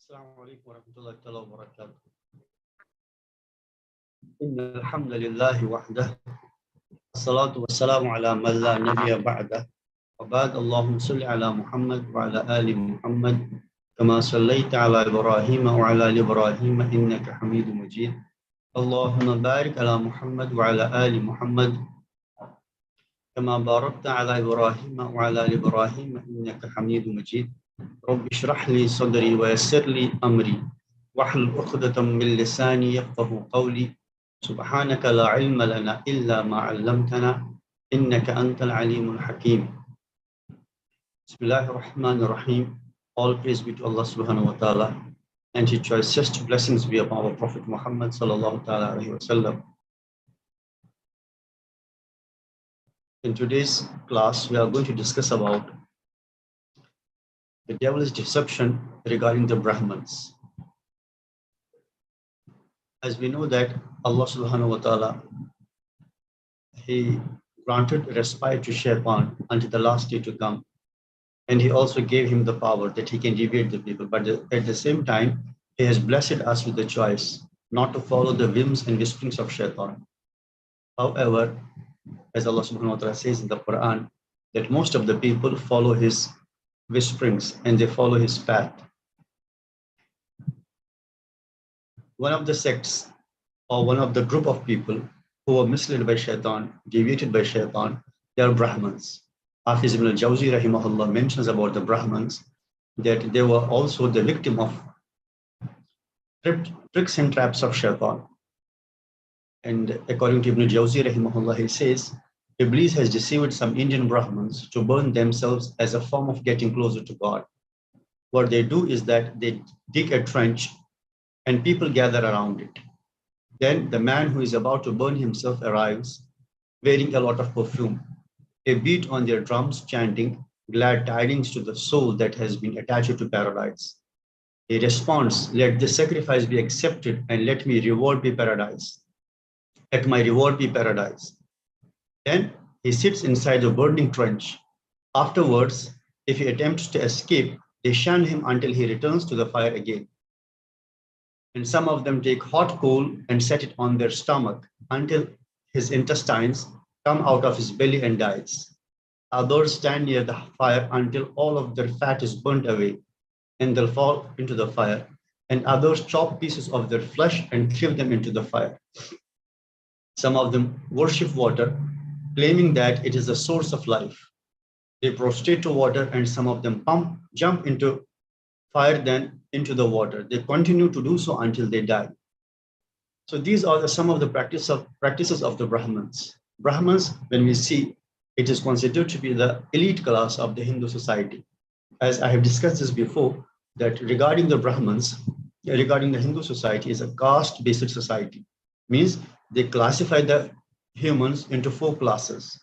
السلام عليكم ورحمة الله تعالى وبركاته. إن الحمد لله وحده الصلاة والسلام على من لا نبي بعده وبعد اللهم صل على محمد وعلى آل محمد كما صليت على إبراهيم وعلى آل إبراهيم إنك حميد مجيد اللهم بارك على محمد وعلى آل محمد كما باركت على إبراهيم وعلى آل إبراهيم إنك حميد مجيد رب اشرح لي صدري ويسر لي أمري واحلل عقدة من لساني يفقهوا قولي سبحانك لا علم لنا إلا ما علمتنا إنك أنت العليم الحكيم. بسم الله الرحمن الرحيم. All praise be to Allah subhanahu wa ta'ala, and His choicest blessings be upon our Prophet Muhammad sallallahu ta'ala alayhi wa sallam. In today's class, we are going to discuss about the devil's deception regarding the Brahmins. As we know that Allah subhanahu wa ta'ala, He granted respite to Shaitan until the last day to come. And He also gave him the power that he can deviate the people. But at the same time, He has blessed us with the choice not to follow the whims and whisperings of Shaitan. However, as Allah subhanahu wa ta'ala says in the Quran, that most of the people follow his whisperings and they follow his path. One of the sects or one of the group of people who were misled by Shaitan, deviated by Shaitan, they are Brahmins. Hafiz ibn al-Jawzi rahimahullah mentions about the Brahmins that they were also the victim of tricks and traps of Shaitan. And according to Ibn al-Jawzi rahimahullah, he says, Iblis has deceived some Indian Brahmins to burn themselves as a form of getting closer to God. What they do is that they dig a trench and people gather around it. Then the man who is about to burn himself arrives wearing a lot of perfume. They beat on their drums, chanting glad tidings to the soul that has been attached to paradise. He responds, let this sacrifice be accepted and let me reward be paradise. Let my reward be paradise. Then he sits inside the burning trench. Afterwards, if he attempts to escape, they shun him until he returns to the fire again. And some of them take hot coal and set it on their stomach until his intestines come out of his belly and dies. Others stand near the fire until all of their fat is burnt away and they'll fall into the fire. And others chop pieces of their flesh and throw them into the fire. Some of them worship water, claiming that it is the source of life. They prostrate to water and some of them jump into fire, then into the water. They continue to do so until they die. So these are some of the practices of the Brahmins. Brahmins, when we see, it is considered to be the elite class of the Hindu society. As I have discussed this before, that regarding the Brahmins, regarding the Hindu society is a caste-based society. Means they classify the humans into 4 classes.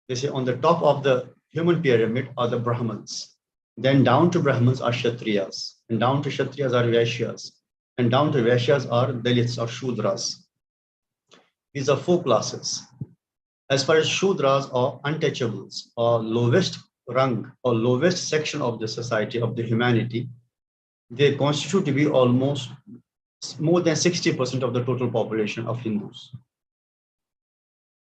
They say on the top of the human pyramid are the Brahmins. Then down to Brahmins are Kshatriyas. And down to Kshatriyas are Vaishyas. And down to Vaishyas are Dalits or Shudras. These are 4 classes. As far as Shudras or untouchables or lowest rung or lowest section of the society, of the humanity, they constitute to be almost more than 60% of the total population of Hindus.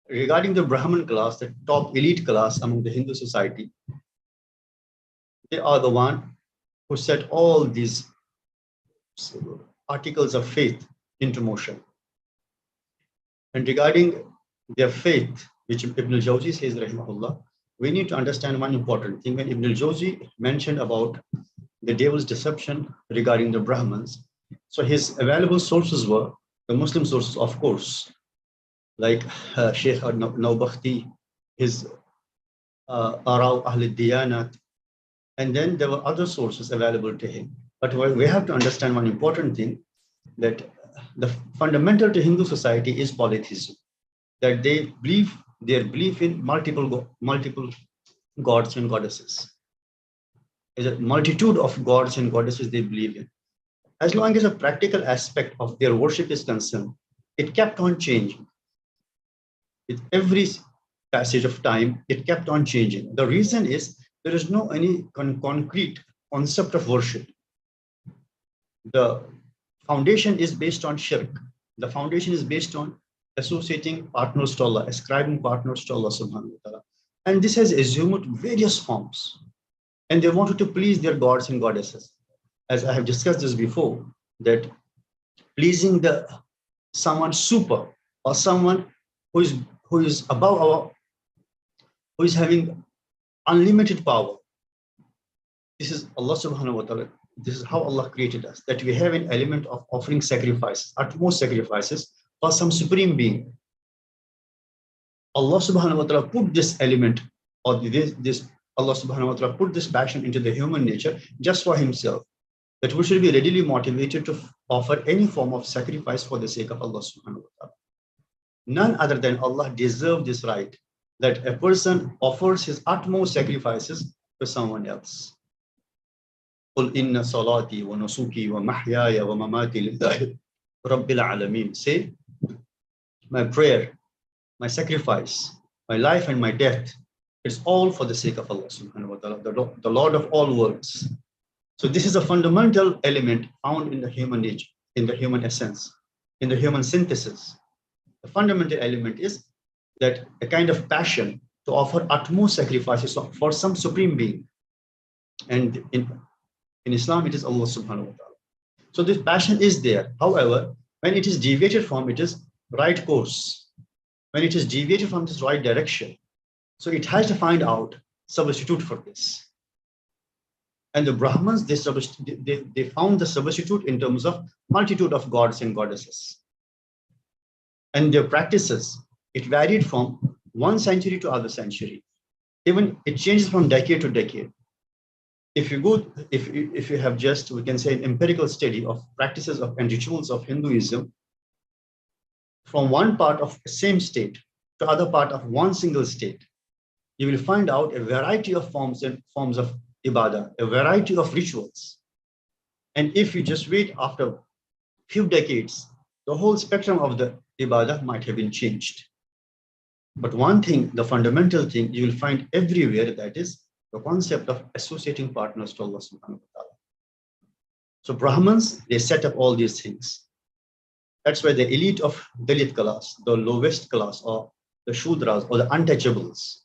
Regarding the Brahmin class, the top elite class among the Hindu society, they are the one who set all these articles of faith into motion. And regarding their faith, which Ibn al-Jawzi says, rahimahullah, we need to understand one important thing. When Ibn al-Jawzi mentioned about the devil's deception regarding the Brahmins, so his available sources were the Muslim sources, of course, like Sheikh al-Nawbakhti, his Araw Ahl-Diyanat, and then there were other sources available to him. But we have to understand one important thing, that the fundamental to Hindu society is polytheism, that their belief in multiple gods and goddesses. There's a multitude of gods and goddesses they believe in. As long as a practical aspect of their worship is concerned, it kept on changing. With every passage of time, it kept on changing. The reason is there is no any concrete concept of worship. The foundation is based on shirk. The foundation is based on associating partners to Allah, ascribing partners to Allah subhanahu wa ta'ala. And this has assumed various forms. And they wanted to please their gods and goddesses. As I have discussed this before, that pleasing someone super, or someone who is above our, who is having unlimited power. This is Allah subhanahu wa ta'ala. This is how Allah created us, that we have an element of offering sacrifices, utmost sacrifices for some supreme being. Allah subhanahu wa ta'ala put this element, or Allah subhanahu wa ta'ala put this passion into the human nature just for himself, that we should be readily motivated to offer any form of sacrifice for the sake of Allah subhanahu wa ta'ala. None other than Allah deserves this right, that a person offers his utmost sacrifices to someone else. قُلْ إِنَّ صَلَاتِي وَنُسُكِي وَمَحْيَايَ وَمَمَاتِي لِلَّهِ رَبِّ الْعَالَمِينَ. Say, my prayer, my sacrifice, my life and my death, it's all for the sake of Allah subhanahu wa ta'ala, the Lord of all worlds. So this is a fundamental element found in the human nature, in the human essence, in the human synthesis. The fundamental element is that a kind of passion to offer utmost sacrifices for some supreme being. And in Islam, it is Allah subhanahu wa ta'ala. So this passion is there. However, when it is deviated from its right course, when it is deviated from this right direction, so it has to find out substitute for this. And the Brahmins, they found the substitute in terms of multitude of gods and goddesses. And their practices, it varied from one century to other century. Even it changes from decade to decade. If you have just, we can say, an empirical study of practices and rituals of Hinduism, from one part of the same state to other part of one single state, you will find out a variety of forms of ibadah, a variety of rituals. And if you just wait after a few decades, the whole spectrum of the ibadah might have been changed. But one thing, the fundamental thing you will find everywhere, that is the concept of associating partners to Allah subhanahu wa ta'ala. So Brahmins, they set up all these things. That's why the elite of Dalit class, the lowest class, or the Shudras, or the untouchables,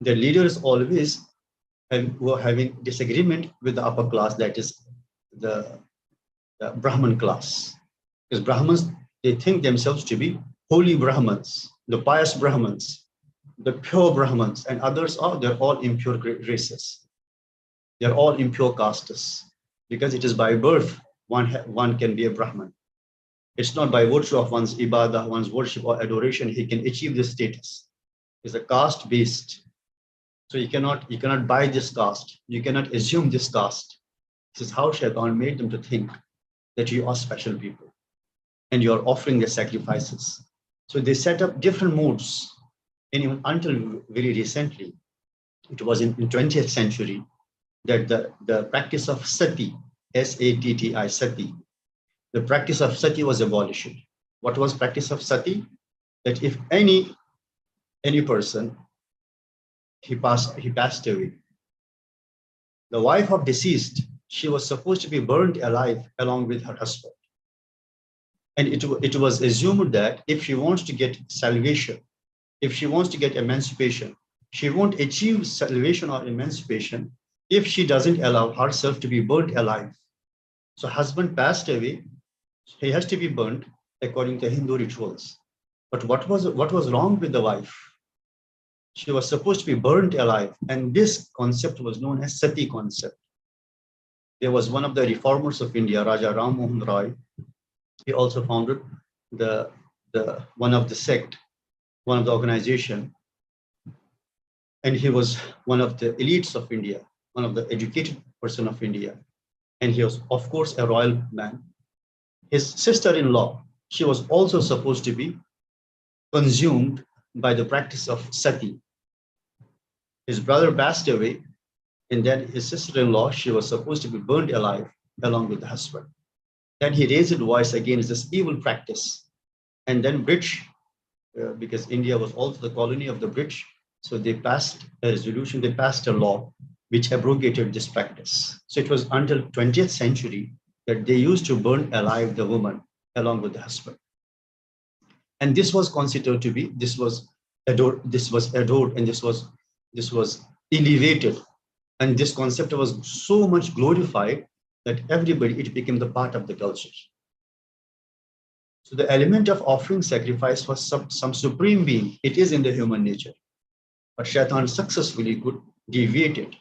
their leaders always were having disagreement with the upper class, that is the Brahman class. Because Brahmins, they think themselves to be holy Brahmins, the pious Brahmins, the pure Brahmins, and others they're all impure races. They're all impure castes, because it is by birth one can be a Brahman. It's not by virtue of one's ibadah, one's worship or adoration he can achieve this status. It's a caste based. So you cannot buy this caste. You cannot assume this caste. This is how Shaitan made them to think that you are special people and you are offering their sacrifices. So they set up different modes. And even until very recently, it was in 20th century that the practice of sati, S-A-T-T-I, sati, the practice of sati was abolished. What was practice of sati? That if any person, he passed away, the wife of deceased, she was supposed to be burned alive along with her husband. And it was assumed that if she wants to get salvation, if she wants to get emancipation, she won't achieve salvation or emancipation if she doesn't allow herself to be burnt alive. So husband passed away, he has to be burnt according to Hindu rituals. But what was wrong with the wife? She was supposed to be burnt alive, and this concept was known as sati concept. There was one of the reformers of India, Raja Ram Mohan Roy. He also founded one of the organization, and he was one of the elites of India, one of the educated person of India, and he was, of course, a royal man. His sister-in-law, she was also supposed to be consumed by the practice of sati. His brother passed away, and then his sister-in-law, she was supposed to be burned alive along with the husband. Then he raised his voice against this evil practice, and then British, because India was also the colony of the British, so they passed a resolution, they passed a law which abrogated this practice. So it was until 20th century that they used to burn alive the woman along with the husband. And this was considered to be, this was adored, and this was elevated. And this concept was so much glorified that everybody, it became the part of the culture. So the element of offering sacrifice for some supreme being, it is in the human nature. But Shaitan successfully could deviate it.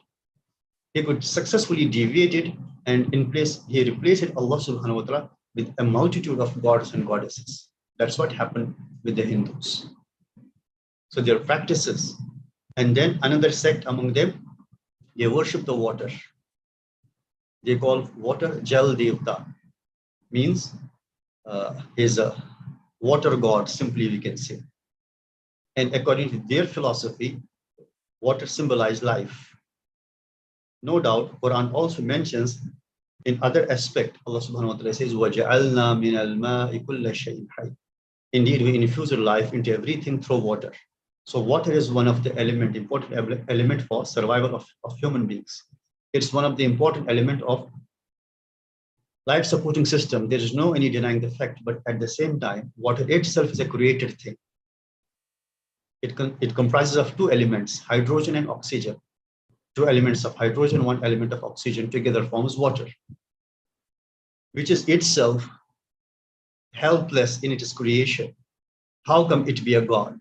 He could successfully deviate it, and in place, he replaced Allah subhanahu wa ta'ala with a multitude of gods and goddesses. That's what happened with the Hindus. So their practices. And then another sect among them, they worship the water. They call water Jal Devta, means is a water god, simply we can say. And according to their philosophy, water symbolizes life. No doubt, Quran also mentions in other aspect, Allah subhanahu wa ta'ala says, وَجَعَلْنَا مِنَ الْمَاءِ كُلَّ شَيْءٍ حَيٍّ. Indeed, we infuse life into everything through water. So water is one of the important element for survival of human beings. It's one of the important element of life supporting system. There is no any denying the fact, but at the same time, water itself is a created thing. It comprises of two elements, hydrogen and oxygen. Two elements of hydrogen, one element of oxygen together forms water, which is itself helpless in its creation. How come it be a god?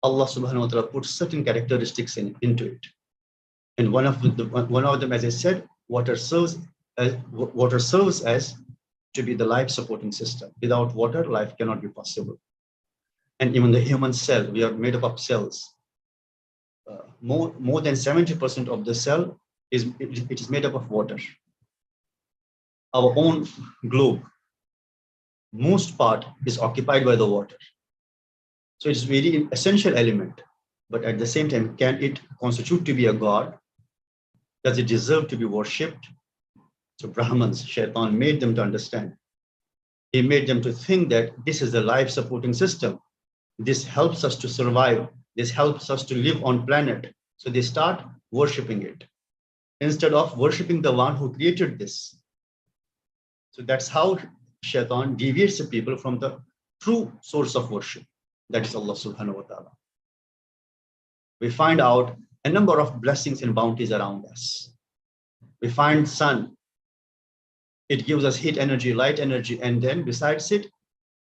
Allah subhanahu wa ta'ala put certain characteristics into it. And one of them, as I said, water serves as to be the life supporting system. Without water, life cannot be possible. And even the human cell, we are made up of cells. More than 70% of the cell it is made up of water. Our own globe, most part is occupied by the water. So it's very essential element. But at the same time, can it constitute to be a god? Does it deserve to be worshipped? So Brahmins, Shaitan made them to understand. He made them to think that this is the life supporting system. This helps us to survive. This helps us to live on planet. So they start worshipping it instead of worshipping the one who created this. So that's how Shaitan deviates the people from the true source of worship. That is Allah subhanahu wa ta'ala. We find out a number of blessings and bounties around us. We find sun. It gives us heat energy, light energy, and then besides it,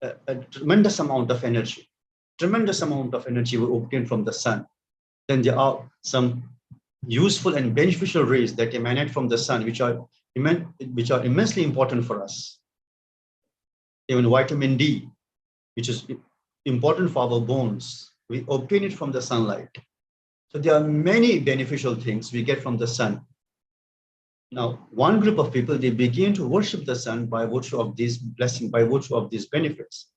a tremendous amount of energy. Tremendous amount of energy we obtain from the sun. Then there are some useful and beneficial rays that emanate from the sun, which are immensely important for us. Even vitamin D, which is important for our bones, we obtain it from the sunlight. So there are many beneficial things we get from the sun. Now, one group of people, they begin to worship the sun by virtue of these blessings, by virtue of these benefits.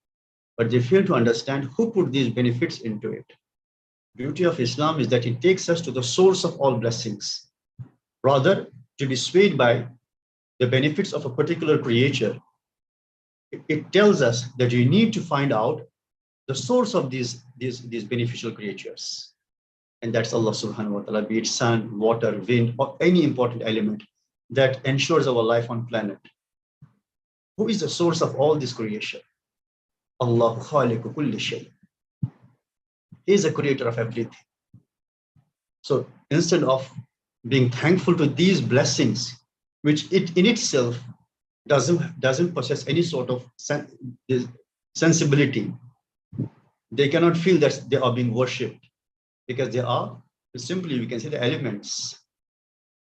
But they fail to understand who put these benefits into it. Beauty of Islam is that it takes us to the source of all blessings. Rather, to be swayed by the benefits of a particular creature, it tells us that you need to find out the source of these beneficial creatures. And that's Allah subhanahu wa ta'ala, be it sun, water, wind, or any important element that ensures our life on planet. Who is the source of all this creation? Allah khaliqu kulli shay. He is the creator of everything. So instead of being thankful to these blessings, which it in itself doesn't possess any sort of sensibility, they cannot feel that they are being worshipped because they are simply, we can say, the elements,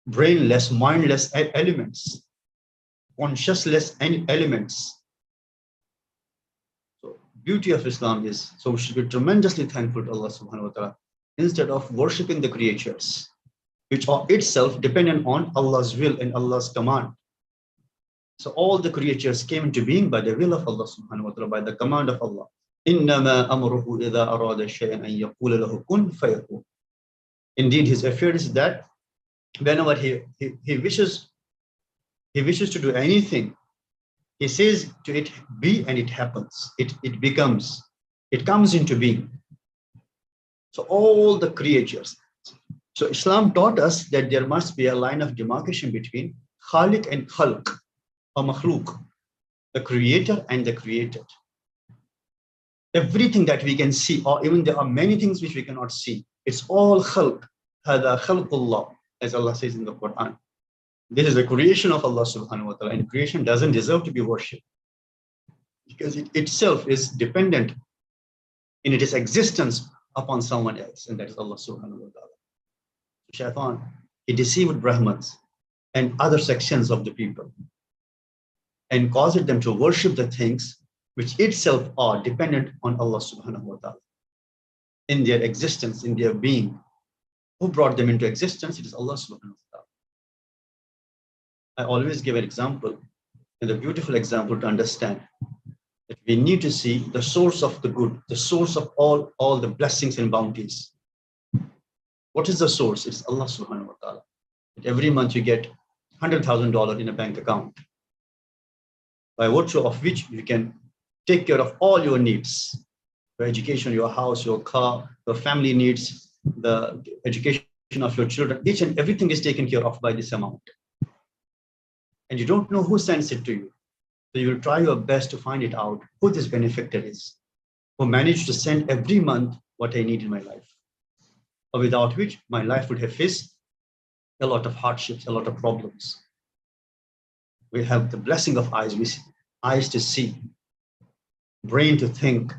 brainless, mindless elements, consciousless elements. So beauty of Islam is, so we should be tremendously thankful to Allah subhanahu wa ta'ala instead of worshipping the creatures, which are itself dependent on Allah's will and Allah's command. So all the creatures came into being by the will of Allah subhanahu wa ta'ala, by the command of Allah. إِنَّمَا أَمْرُهُ إِذَا أَرَادَ شَيْئًا أَن يَقُولَ لَهُ كُن فَيَكُونُ. Indeed, his affair is that whenever he wishes to do anything, he says to it, be, and it happens. It becomes, it comes into being. So all the creatures. So Islam taught us that there must be a line of demarcation between Khaliq and Khalq. or makhluk, the creator and the created. Everything that we can see, or even there are many things which we cannot see, it's all khalq. Hada khalqullah, as Allah says in the Quran. This is the creation of Allah subhanahu wa ta'ala, and creation doesn't deserve to be worshipped because it itself is dependent in its existence upon someone else, and that is Allah subhanahu wa ta'ala. Shaitan, he deceived Brahmins and other sections of the people and caused them to worship the things which itself are dependent on Allah subhanahu wa ta'ala. In their existence, in their being, who brought them into existence? It is Allah subhanahu wa ta'ala. I always give an example, and a beautiful example to understand that we need to see the source of the good, the source of all the blessings and bounties. What is the source? It's Allah subhanahu wa ta'ala. Every month you get $100,000 in a bank account, by virtue of which you can take care of all your needs, your education, your house, your car, your family needs, the education of your children. Each and everything is taken care of by this amount. And you don't know who sends it to you. So you will try your best to find it out who this benefactor is, who managed to send every month what I need in my life, or without which my life would have faced a lot of hardships, a lot of problems. We have the blessing of eyes, eyes to see, brain to think,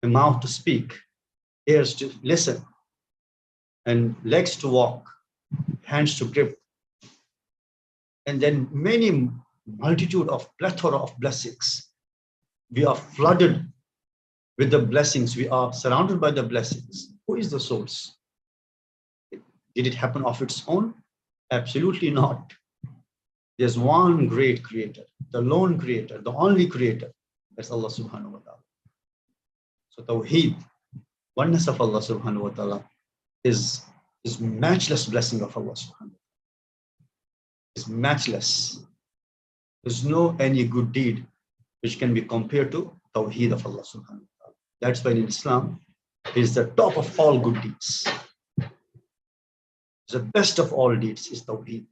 a mouth to speak, ears to listen, and legs to walk, hands to grip, and then many multitude of plethora of blessings. We are flooded with the blessings. We are surrounded by the blessings. Who is the source? Did it happen of its own? Absolutely not. There's one great creator, the lone creator, the only creator. That's Allah subhanahu wa ta'ala. So Tawheed, oneness of Allah subhanahu wa ta'ala, is matchless blessing of Allah subhanahu wa ta'ala. It's matchless. There's no any good deed which can be compared to Tawheed of Allah subhanahu wa ta'ala. That's why in Islam is the top of all good deeds. The best of all deeds is Tawheed.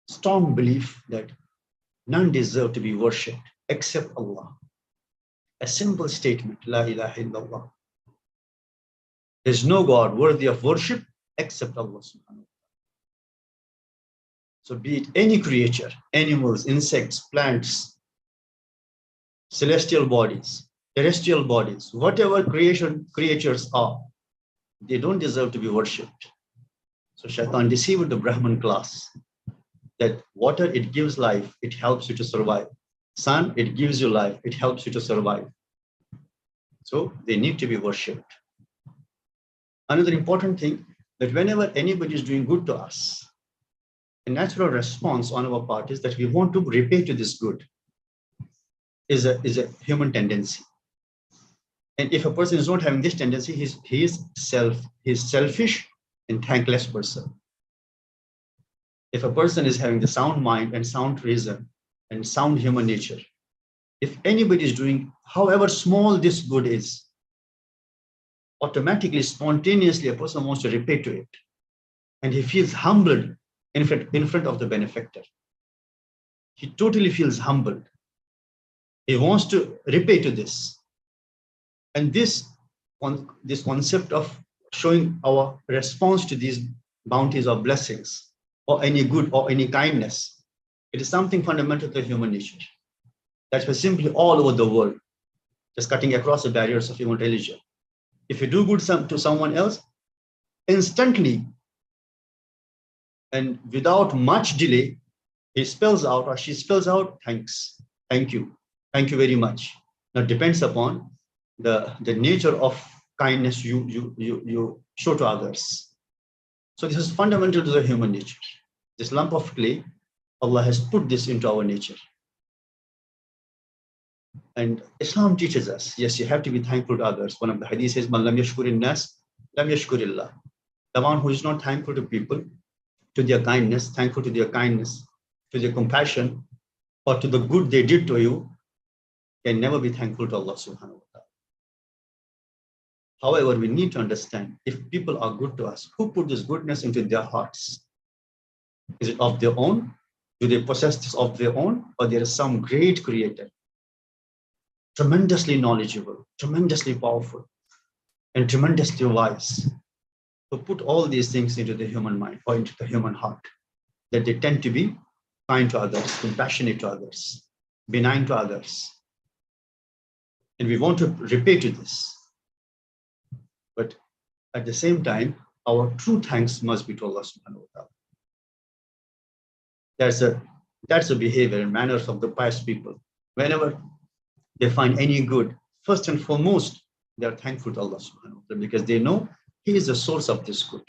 Strong belief that none deserve to be worshipped except Allah. A simple statement, La ilaha illallah. There's no God worthy of worship except Allah subhanahu wa ta'ala. So be it any creature, animals, insects, plants, celestial bodies, terrestrial bodies, whatever creatures are, they don't deserve to be worshipped. So Shaitan deceived the Brahman class that water, it gives life, it helps you to survive. Sun, it gives you life, it helps you to survive. So they need to be worshipped. Another important thing, that whenever anybody is doing good to us, a natural response on our part is that we want to repay to this good. Is a human tendency. And if a person is not having this tendency, he is selfish and thankless person. If a person is having the sound mind and sound reason and sound human nature, if anybody is doing, however small this good is, automatically, spontaneously, a person wants to repay to it. And he feels humbled in front of the benefactor. He totally feels humbled. He wants to repay to this. And this concept of showing our response to these bounties or blessings, or any good or any kindness, it is something fundamental to human nature. That's why simply all over the world, just cutting across the barriers of human religion. If you do good to someone else, instantly and without much delay, he spells out or she spells out, thanks, thank you very much. Now it depends upon the nature of kindness you show to others. So this is fundamental to the human nature. This lump of clay, Allah has put this into our nature. And Islam teaches us, yes, you have to be thankful to others. One of the hadith says, Man lam yashkurin nas, lam yashkurillah. The one who is not thankful to people, to their kindness, thankful to their kindness, to their compassion, or to the good they did to you, can never be thankful to Allah subhanahu wa ta'ala. However, we need to understand, if people are good to us, who put this goodness into their hearts? Is it of their own, Do they possess this of their own, or there is some great creator, tremendously knowledgeable, tremendously powerful, and tremendously wise, to put all these things into the human mind or into the human heart, that they tend to be kind to others, compassionate to others, benign to others. And we want to repay to this. But at the same time, our true thanks must be to Allah subhanahu wa ta'ala. That's a behavior and manners of the pious people. Whenever they find any good, first and foremost, they are thankful to Allah subhanahu wa ta'ala, because they know He is the source of this good.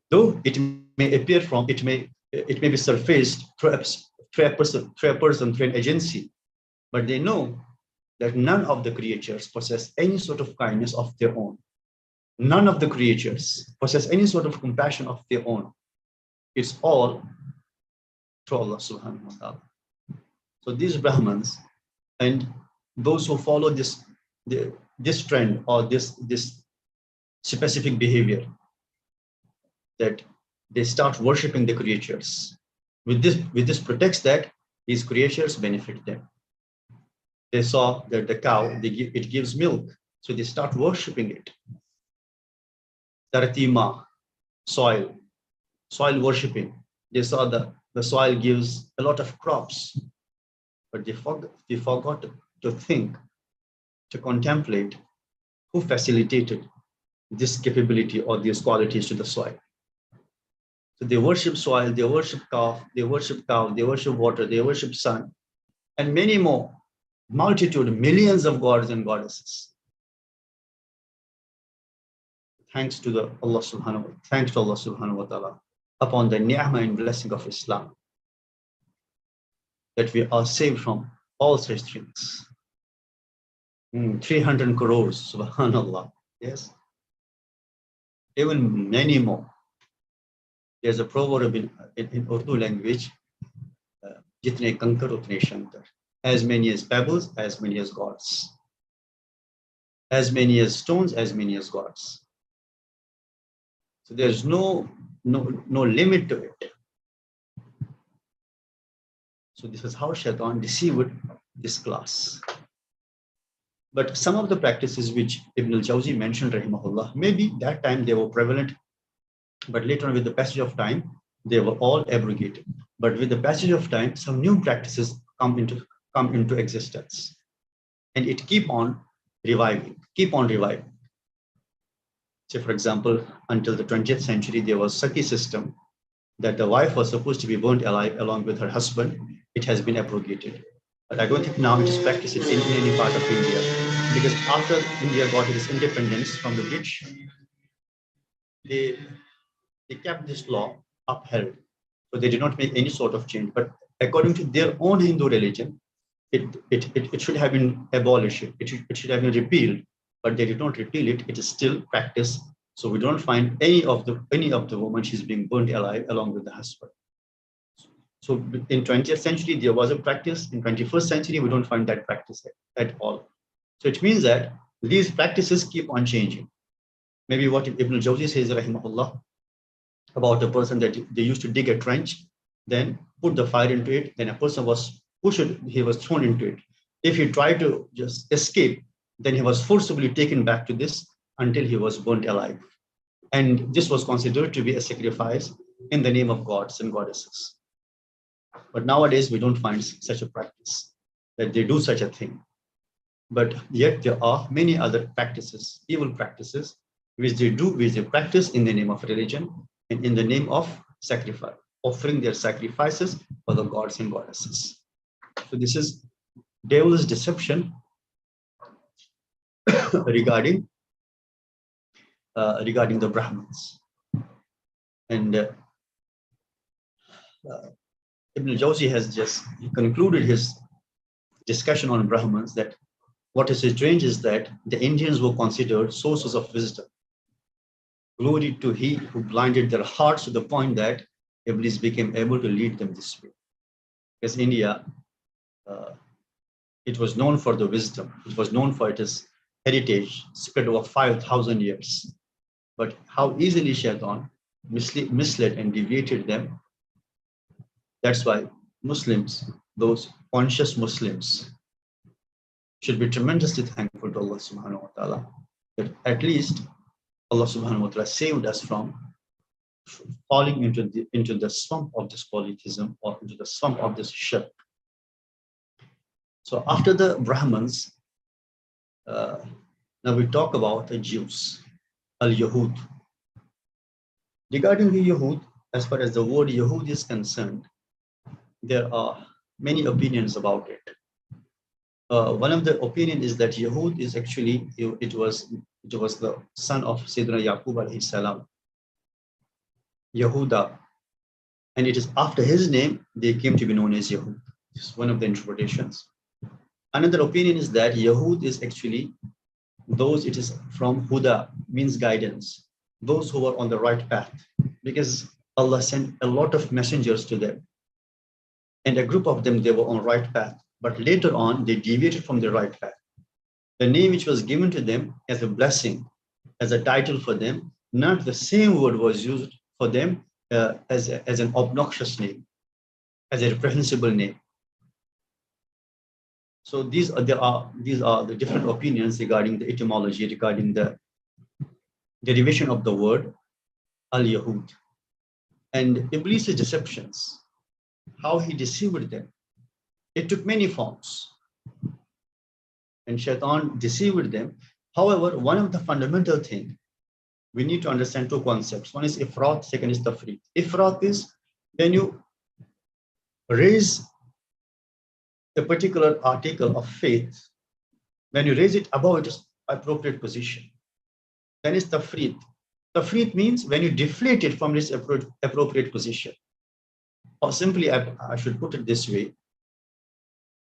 Though it may appear from, it may be surfaced through a person, through an agency, but they know that none of the creatures possess any sort of kindness of their own. None of the creatures possess any sort of compassion of their own. It's all through Allah subhanahu wa ta'ala. So these Brahmins and those who follow this trend or this specific behavior, that they start worshipping the creatures. With this protects that these creatures benefit them. They saw that the cow, it gives milk, so they start worshipping it. Taratima, soil worshipping. They saw the soil gives a lot of crops, but they forgot to think, to contemplate who facilitated this capability or these qualities to the soil. So they worship soil, they worship cow, they worship water, they worship sun, and many more, multitude, millions of gods and goddesses. Thanks to Allah subhanahu wa ta'ala upon the ni'mah and blessing of Islam, that we are saved from all such things. 300 crores, subhanallah. Yes. Even many more. There's a proverb in Urdu language, jitne kankar utne shankar. As many as pebbles, as many as gods. As many as stones, as many as gods. So there's no limit to it. So this is how Shaitan deceived this class. But some of the practices which Ibn al-Jawzi mentioned, rahimahullah, maybe that time they were prevalent, but later on with the passage of time, they were all abrogated. But with the passage of time, some new practices come into existence. And it keep on reviving. Say, for example, until the 20th century, there was Sati system, that the wife was supposed to be burnt alive along with her husband. It has been abrogated. But I don't think now it is practiced in any part of India, because after India got its independence from the British, they kept this law upheld. So they did not make any sort of change. But according to their own Hindu religion, it should have been abolished. It should have been repealed, but they did not repeal it. It is still practiced. So we don't find any of the woman, she's being burnt alive along with the husband. So in 20th century, there was a practice. In 21st century, we don't find that practice at all. So it means that these practices keep on changing. Maybe what Ibn al-Jawzi says, rahimahullah, about a person that they used to dig a trench, then put the fire into it, then a person was pushed, he was thrown into it. If he tried to just escape, then he was forcibly taken back to this until he was burnt alive. And this was considered to be a sacrifice in the name of gods and goddesses. But nowadays, we don't find such a practice, that they do such a thing. But yet there are many other practices, evil practices, which they practice in the name of religion and in the name of sacrifice, offering their sacrifices for the gods and goddesses. So this is devil's deception regarding the Brahmins. And Ibn al-Jawzi has just concluded his discussion on Brahmins, that what is strange is that the Indians were considered sources of wisdom. Glory to He who blinded their hearts to the point that Iblis became able to lead them this way. Because India, it was known for the wisdom. It was known for its heritage spread over 5,000 years. But how easily Shaitan misled and deviated them That's why Muslims, those conscious Muslims, should be tremendously thankful to Allah subhanahu wa ta'ala that at least Allah subhanahu wa ta'ala saved us from falling into the swamp of this polytheism or into the swamp of this shirk. So after the Brahmins, now we talk about the Jews, Al-Yahud. Regarding the Yahud, as far as the word Yahud is concerned, there are many opinions about it. One of the opinion is that Yahud is actually, it was the son of Sayyidina Yaqub alayhi salam, Yahuda, and it is after his name they came to be known as Yahud. This is one of the interpretations. Another opinion is that Yahud is actually those, it is from Huda, means guidance, those who are on the right path, because Allah sent a lot of messengers to them, and a group of them, they were on right path, but later on they deviated from the right path. The name which was given to them as a blessing, as a title for them, not the same word was used for them as an obnoxious name, as a reprehensible name. So these are the different opinions regarding the etymology, regarding the derivation of the word Al-Yahud. And Iblis' deceptions, how he deceived them. It took many forms. And Shaitan deceived them. However, one of the fundamental things, we need to understand two concepts. One is ifrat, second is tafrit. Ifrat is when you raise a particular article of faith, when you raise it above its appropriate position. Then is tafrit. Tafrit means when you deflate it from its appropriate position. Or simply, I should put it this way.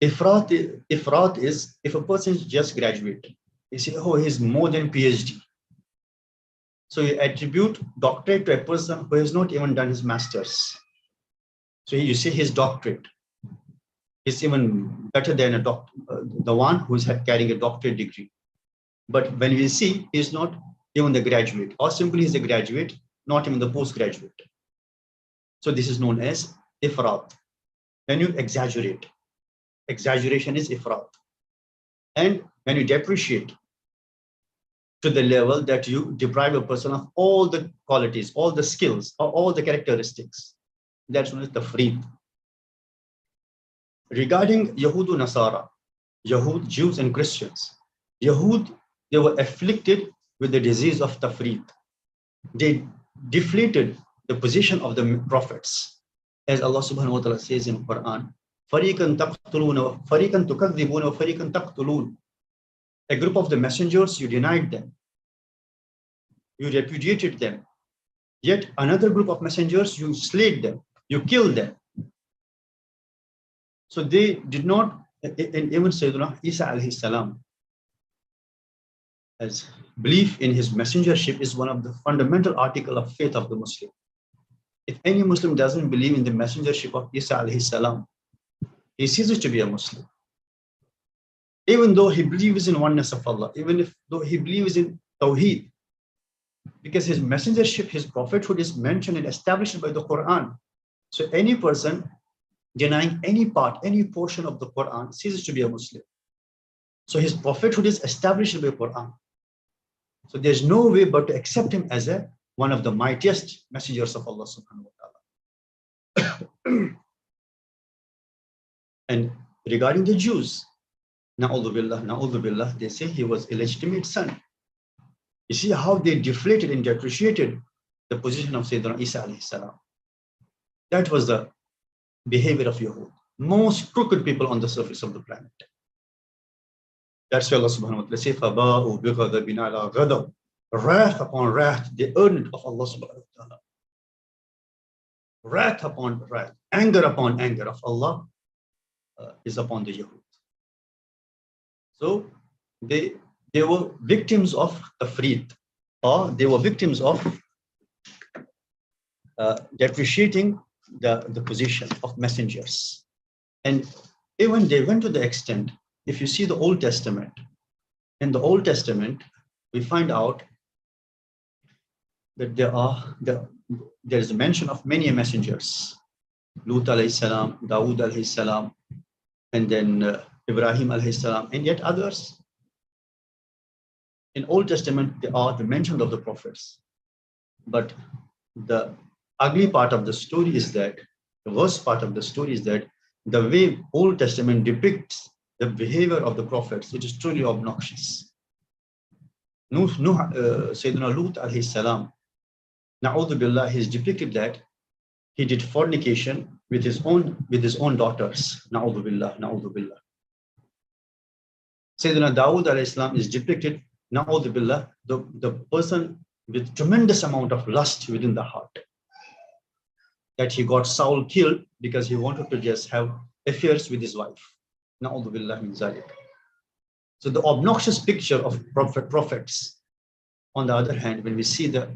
Ifrat is if a person is just graduated. You say, oh, he's more than PhD. So you attribute doctorate to a person who has not even done his master's. So you say his doctorate is even better than a doctor, the one who is carrying a doctorate degree. But when we see, he's not even the graduate, or simply he's a graduate, not even the postgraduate. So this is known as ifrat. When you exaggerate, exaggeration is ifrat. And when you depreciate to the level that you deprive a person of all the qualities, all the skills, or all the characteristics, that's known as tafrit. Regarding Yahudu Nasara, Yahud, Jews and Christians, Yahud, they were afflicted with the disease of tafrit. They deflated the position of the prophets. As Allah subhanahu wa ta'ala says in the Quran, فَرِيقًا تَقْتُلُونَ وَفَرِيقًا تُكَذِّبُونَ وَفَرِيقًا تَقْتُلُونَ. A group of the messengers, you denied them. You repudiated them. Yet another group of messengers, you slayed them. You killed them. So they did not, and even Sayyidina Isa alayhi salam, as belief in his messengership is one of the fundamental article of faith of the Muslim. If any Muslim doesn't believe in the messengership of Isa alayhi salam, he ceases to be a Muslim. Even though he believes in oneness of Allah, though he believes in Tawheed, because his messengership, his prophethood is mentioned and established by the Quran. So any person denying any part, any portion of the Quran ceases to be a Muslim. So his prophethood is established by the Quran. So there's no way but to accept him as one of the mightiest messengers of Allah subhanahu wa ta'ala. And regarding the Jews, na'udhu billah, they say he was illegitimate son. You see how they deflated and depreciated the position of Sayyidina Isa alayhi salam. That was the behavior of Yahud, most crooked people on the surface of the planet. That's why Allah subhanahu wa ta'ala says, فَبَاءُوا بِغَضَبٍ عَلَىٰ غَضَبٍ. Wrath upon wrath, they earned it of Allah subhanahu wa ta'ala. Wrath upon wrath, anger upon anger of Allah is upon the Yahud. So they were victims of tafrit, or they were victims of depreciating the position of messengers. And even they went to the extent, if you see the Old Testament, in the Old Testament, we find out that there is a mention of many messengers. Lut alayhi salam, Dawood alayhi salam, and then Ibrahim alayhi salam, and yet others. In Old Testament, they are the mention of the prophets. But the ugly part of the story is that, the worst part of the story is that the way Old Testament depicts the behavior of the prophets, it is truly obnoxious. Sayyidina Lut alayhi salam, na'udhu billah, he is depicted that he did fornication with his own daughters. Na'udhu billah, na'udhu billah. Sayyidina Dawood alayhi salam is depicted, na'udhu billah, the person with tremendous amount of lust within the heart. That he got Saul killed because he wanted to just have affairs with his wife. Na'udhu billah min zalik. So the obnoxious picture of prophets, on the other hand, when we see the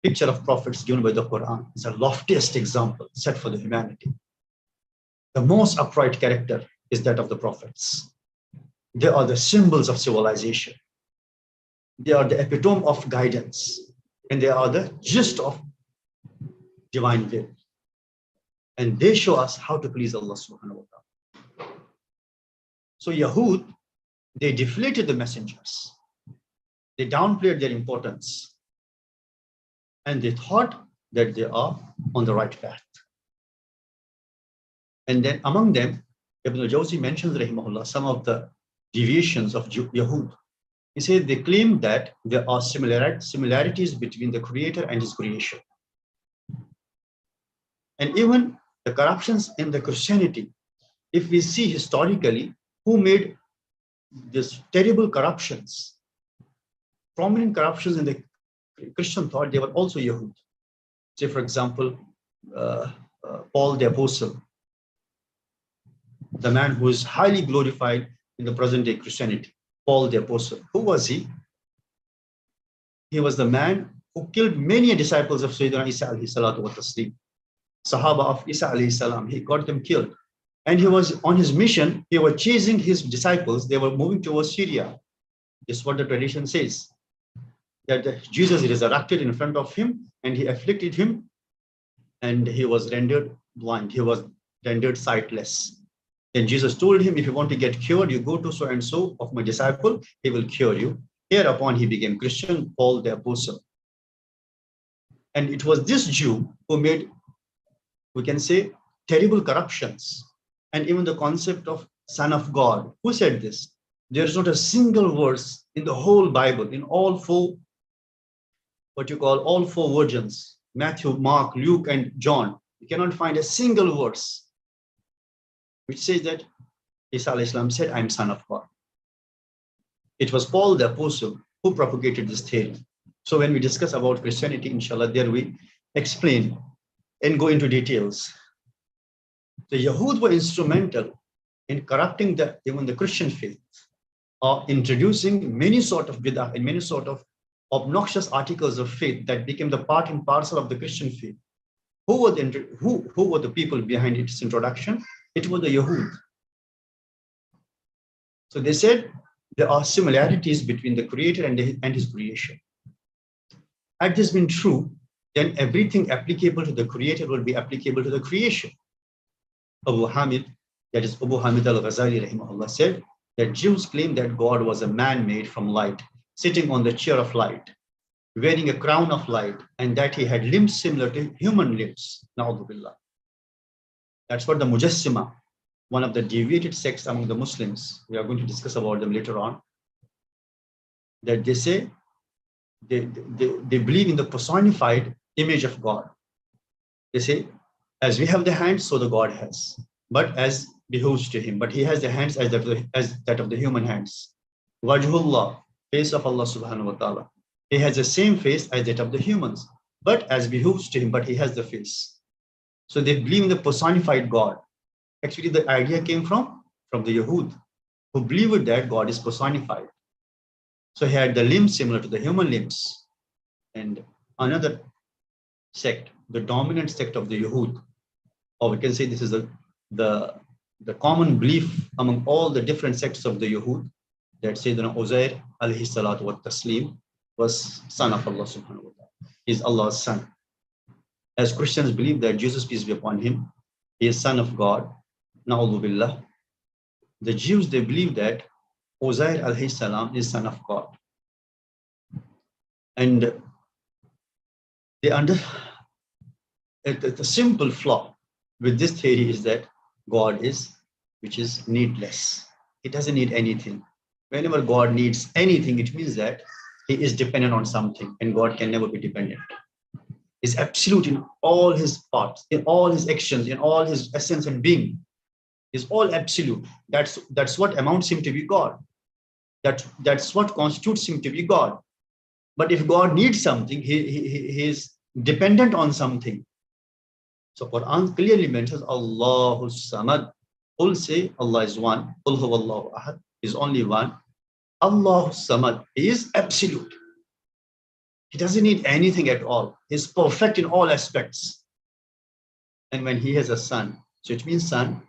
picture of prophets given by the Quran, is the loftiest example set for the humanity. The most upright character is that of the prophets. They are the symbols of civilization. They are the epitome of guidance, and they are the gist of divine will. And they show us how to please Allah subhanahu wa ta'ala. So Yahud, they deflated the messengers. They downplayed their importance. And they thought that they are on the right path. And then among them, Ibn al-Jawzi mentions, rahimahullah, some of the deviations of Yahud. He said they claim that there are similarities between the Creator and His creation. And even the corruptions in the Christianity, if we see historically who made these terrible corruptions, prominent corruptions in the Christian thought, they were also Yahud. Say, for example, Paul the Apostle, the man who is highly glorified in the present day Christianity, Paul the Apostle. Who was he? He was the man who killed many disciples of Sayyidina Isa alayhi salatu wa taslim. Sahaba of Isa alayhi salam, he got them killed. And he was on his mission, he was chasing his disciples, they were moving towards Syria. This is what the tradition says. That Jesus resurrected in front of him and he afflicted him and he was rendered blind. He was rendered sightless. Then Jesus told him, if you want to get cured, you go to so-and-so of my disciple, he will cure you. Hereupon he became Christian, Paul the Apostle. And it was this Jew who made, we can say, terrible corruptions. And even the concept of Son of God. Who said this? There is not a single verse in the whole Bible, in all four, all four versions, Matthew, Mark, Luke, and John. You cannot find a single verse which says that Isa alayhi salam said, I am Son of God. It was Paul the Apostle who propagated this theory. So when we discuss about Christianity, inshallah, there we explain and go into details. The Yahud were instrumental in corrupting even the Christian faith, or introducing many sort of bid'ah and many sort of obnoxious articles of faith that became the part and parcel of the Christian faith. Who were the people behind its introduction? It was the Yahud. So they said there are similarities between the Creator and His creation. Had this been true, then everything applicable to the Creator will be applicable to the creation. Abu Hamid, that is Abu Hamid al-Ghazali rahimahullah, said that Jews claim that God was a man made from light, sitting on the chair of light, wearing a crown of light, and that he had limbs similar to human limbs. Na'udhu billah. That's what the Mujassima, one of the deviated sects among the Muslims, we are going to discuss about them later on, that they say they believe in the personified image of God. They say, as we have the hands, so the God has, but as behoves to him. But he has the hands as that of the human hands. Wajhullah, face of Allah subhanahu wa ta'ala. He has the same face as that of the humans, but as behoves to him, but he has the face. So they believe in the personified God. Actually, the idea came from the Yahud, who believed that God is personified. So he had the limbs similar to the human limbs. And another sect, the dominant sect of the Yahud, or we can say this is the common belief among all the different sects of the Yahud, that Sayyidina Uzair alayhi salatu wa taslim was son of Allah subhanahu wa ta'ala. He is Allah's son. As Christians believe that Jesus, peace be upon him, He is son of God. Na'udhu billah. The Jews, they believe that Uzair alayhi salam is son of God. And they the simple flaw with this theory is that God is, which is needless. He doesn't need anything. Whenever God needs anything, it means that he is dependent on something, and God can never be dependent. He's absolute in all his parts, in all his actions, in all his essence and being. He's all absolute. That's what amounts him to be God. That's what constitutes him to be God. But if God needs something, he is dependent on something. So Quran clearly mentions Allahu Samad. Qul say Allah is one. Qul huwallahu ahad is only one. Allahu Samad is absolute. He doesn't need anything at all. He's perfect in all aspects. And when he has a son, so it means son,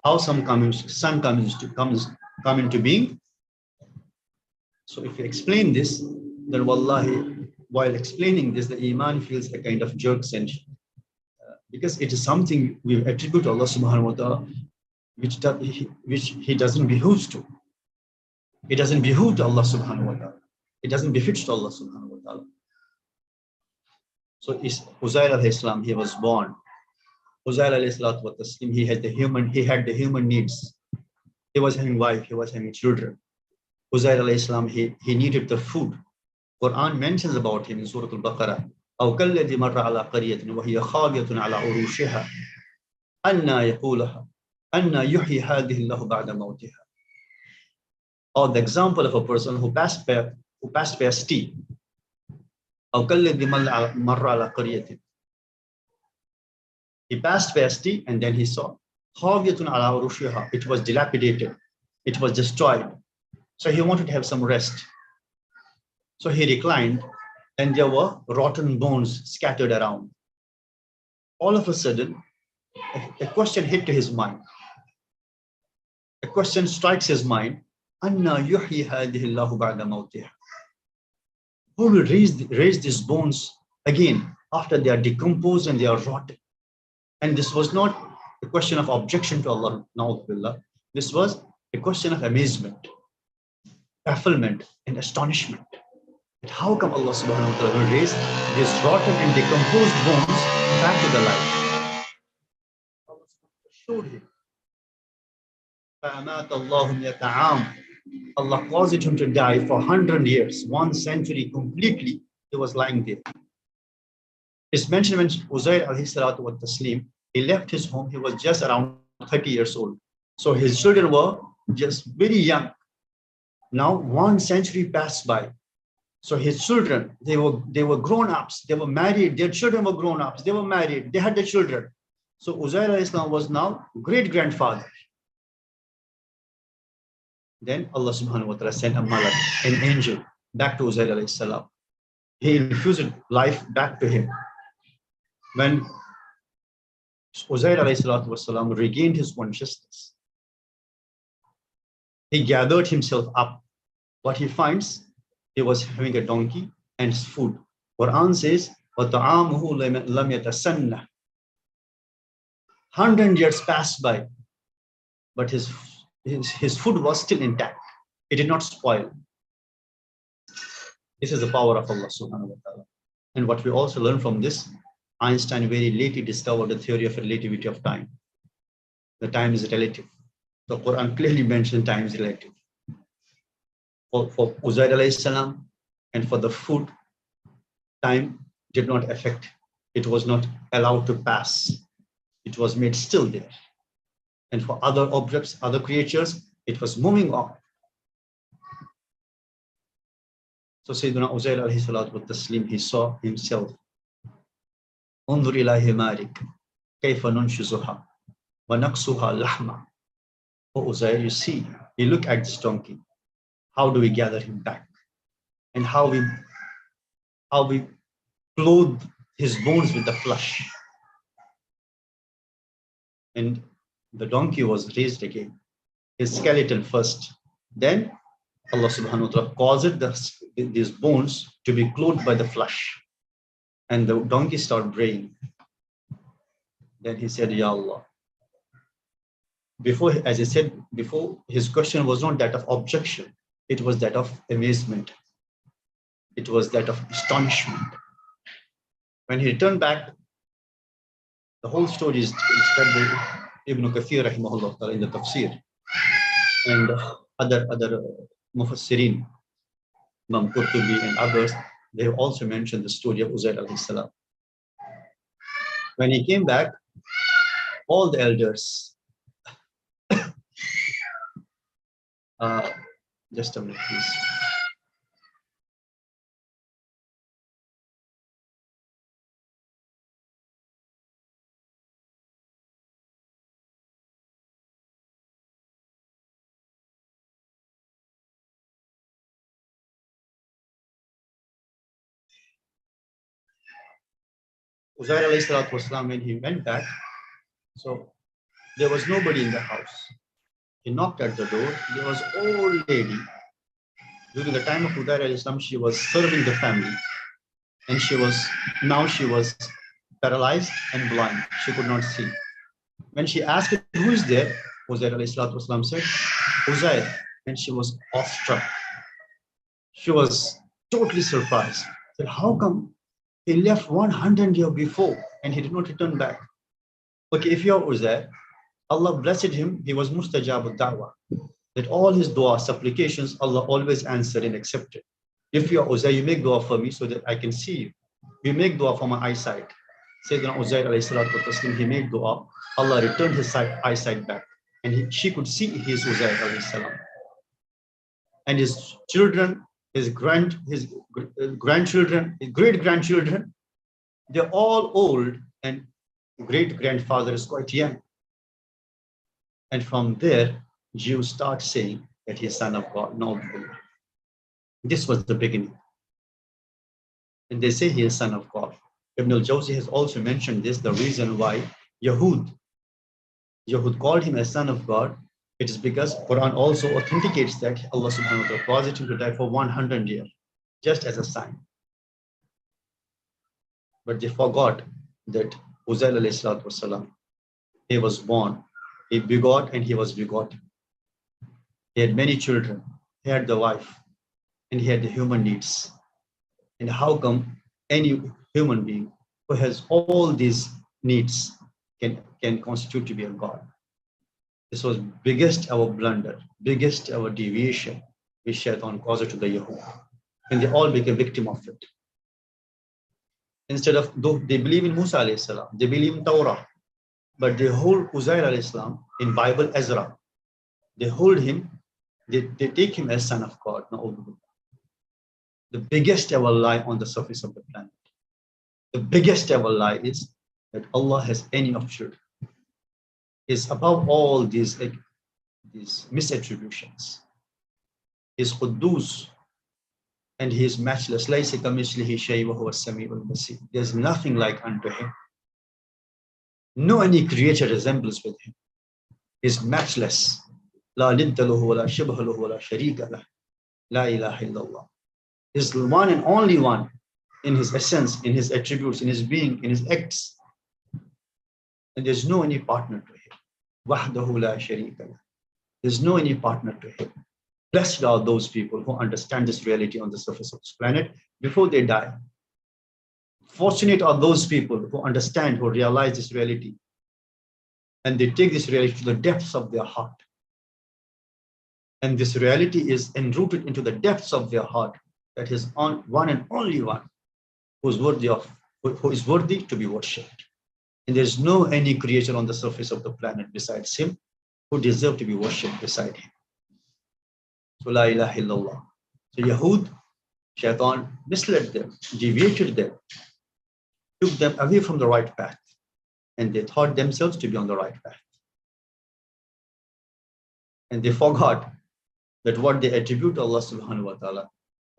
how son comes into being. So if you explain this, then wallahi, while explaining this, the iman feels a kind of jerks, and because it is something we attribute to Allah subhanahu wa ta'ala, which he doesn't behoove to. It doesn't behoove to Allah subhanahu wa ta'ala. It doesn't befit to Allah subhanahu wa ta'ala. So Uzair alayhi salam, he was born. Uzair alayhi salatu wa taslim, he had the human needs. He was having wife, he was having children. Uzair alayhi salam, he needed the food. Quran mentions about him in Surah Al-Baqarah. أو كالذي مر على قرية وهي خاوية على عروشها أن يحيي هذه الله بعد موتها. Or the example of a person who passed by a sea. أو كالذي مر على قرية. He passed by a sea and then he saw خاوية على عروشها. It was dilapidated. It was destroyed. So he wanted to have some rest. So he reclined, and there were rotten bones scattered around. All of a sudden, a question hit to his mind. A question strikes his mind. أَنَّا يُحْيِي هَذِهِ اللَّهُ بَعْدَ مَوْتِهَا. Who will raise these bones again after they are decomposed and they are rotten? And this was not a question of objection to Allah, na'udhu billah. This was a question of amazement, bafflement, and astonishment. But how come Allah subhanahu wa ta'ala will raise these rotten and decomposed bones back to the life? Allah showed him. Allah caused him to die for 100 years, 1 century completely. He was lying there. It's mentioned when Uzair alayhi salatu wa taslim, he left his home, he was just around 30 years old. So his children were just very young. Now 1 century passed by. So his children, they were grown-ups, they were married, their children were grown-ups, they were married, they had their children. So Uzair alayhi salam was now great-grandfather. Then Allah subhanahu wa ta'ala sent a malak, an angel, back to Uzair alayhi salam. He infused life back to him. When Uzair alayhi salatu wasalam regained his consciousness, he gathered himself up. What he finds, he was having a donkey and food. Quran says, وَطَعَامُهُ لَمْ يَتَسَنَّهُ. 100 years passed by, but his food was still intact. It did not spoil. This is the power of Allah subhanahu wa ta'ala. And what we also learn from this, Einstein very lately discovered the theory of relativity of time. The time is relative. The Quran clearly mentions time is relative. For Uzair alayhi salam and for the food, time did not affect. It was not allowed to pass. It was made still there. And for other objects, other creatures, it was moving on. So Sayyidina Uzair alayhi salatu wa taslim, he saw himself. انظر إلى حمارك كيف ننشزها ونقصها لحما. Oh Uzair, you see, you look at this donkey. How do we gather him back? And how we clothe his bones with the flesh. And the donkey was raised again, his skeleton first. Then Allah subhanahu wa ta'ala caused these bones to be clothed by the flesh. And the donkey started braying. Then he said, Ya Allah, Before, as I said before, his question was not that of objection, it was that of amazement, it was that of astonishment. When he returned back, the whole story is described by Ibn Kathir rahimahullah ta'ala in the tafsir, and other mufassirin, Imam Qurtubi and others, they have also mentioned the story of Uzair alayhi salam. When he came back, all the elders, just a minute, please. Uzair alayhi salatu wasalam, when he went back, so there was nobody in the house. He knocked at the door. There was an old lady. During the time of Uzair alayhi salam, she was serving the family, and she was paralyzed and blind. She could not see. When she asked who is there, Uzair alayhi salatu wasalam said, Uzair, and she was awestruck. She was totally surprised. Said, how come he left 100 years before and he did not return back? Okay, if you're Uzair, Allah blessed him, he was mustajab al-da'wah. That all his dua, supplications, Allah always answered and accepted. If you're Uzair, you make dua for me so that I can see you. You make dua for my eyesight. Sayyidina Uzair alayhi salatu wasalam, he made dua. Allah returned his eyesight back, and she could see his Uzair alayhi salam. And his children, his grandchildren, his great-grandchildren, they're all old, and great-grandfather is quite young. And from there, Jews start saying that he is son of God. No, this was the beginning. And they say he is son of God. Ibn al-Jawzi has also mentioned this, the reason why Yahud called him as son of God. It is because Quran also authenticates that Allah subhanahu wa ta'ala caused him to die for 100 years, just as a sign. But they forgot that Uzair alayhi salatu wasalam, he was born, he begot and he was begotten. He had many children, he had the wife, and he had the human needs. And how come any human being who has all these needs can constitute to be a God? This was biggest our blunder, biggest our deviation, which Shaitan caused to the Yahud. And they all became victim of it. Instead of, though they believe in Musa alayhi salam, they believe in Torah, but they hold Uzair alayhi salam in Bible Ezra. They hold him, they take him as son of God. The biggest ever lie on the surface of the planet. The biggest ever lie is that Allah has any of children. Is above all these misattributions. He is Quddus, and he is matchless. There's nothing like unto him. No any creature resembles with him. He is matchless. La lidda lahu wa la shibha lahu wa la sharika lah. La ilaha illallah. He is the one and only one in his essence, in his attributes, in his being, in his acts. And there's no any partner to him. Wahdahu la sharika lah. There's no any partner to him. Blessed are those people who understand this reality on the surface of this planet before they die. Fortunate are those people who understand, who realize this reality, and they take this reality to the depths of their heart. And this reality is enrooted into the depths of their heart, that is one and only one who is worthy to be worshipped. And there is no any creature on the surface of the planet besides him who deserve to be worshipped beside him. So la ilaha illallah. So Yahud, Shaitan misled them, deviated them, took them away from the right path, and they thought themselves to be on the right path. And they forgot that what they attribute to Allah subhanahu wa ta'ala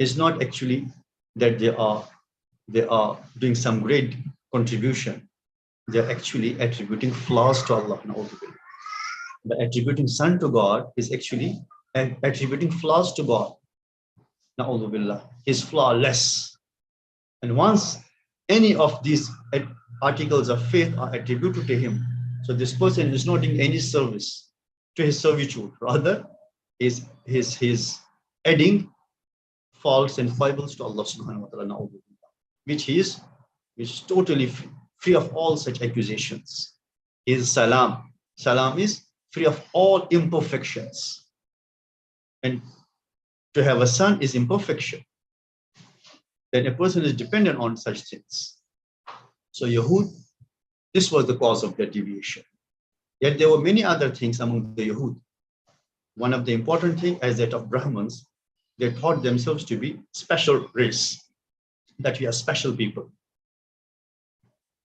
is not actually that they are doing some great contribution. They're actually attributing flaws to Allah. By attributing son to God is actually attributing flaws to God. Na'udhu billah. He's flawless. And once any of these articles of faith are attributed to him, so this person is not doing any service. to his servitude. Rather, his adding faults and foibles to Allah subhanahu wa ta'ala, which is totally free of all such accusations. Is salam. Salam is free of all imperfections. And to have a son is imperfection. Then a person is dependent on such things. So Yahud, this was the cause of their deviation. Yet there were many other things among the Yahud. One of the important things, as that of Brahmins, they thought themselves to be special race, that we are special people.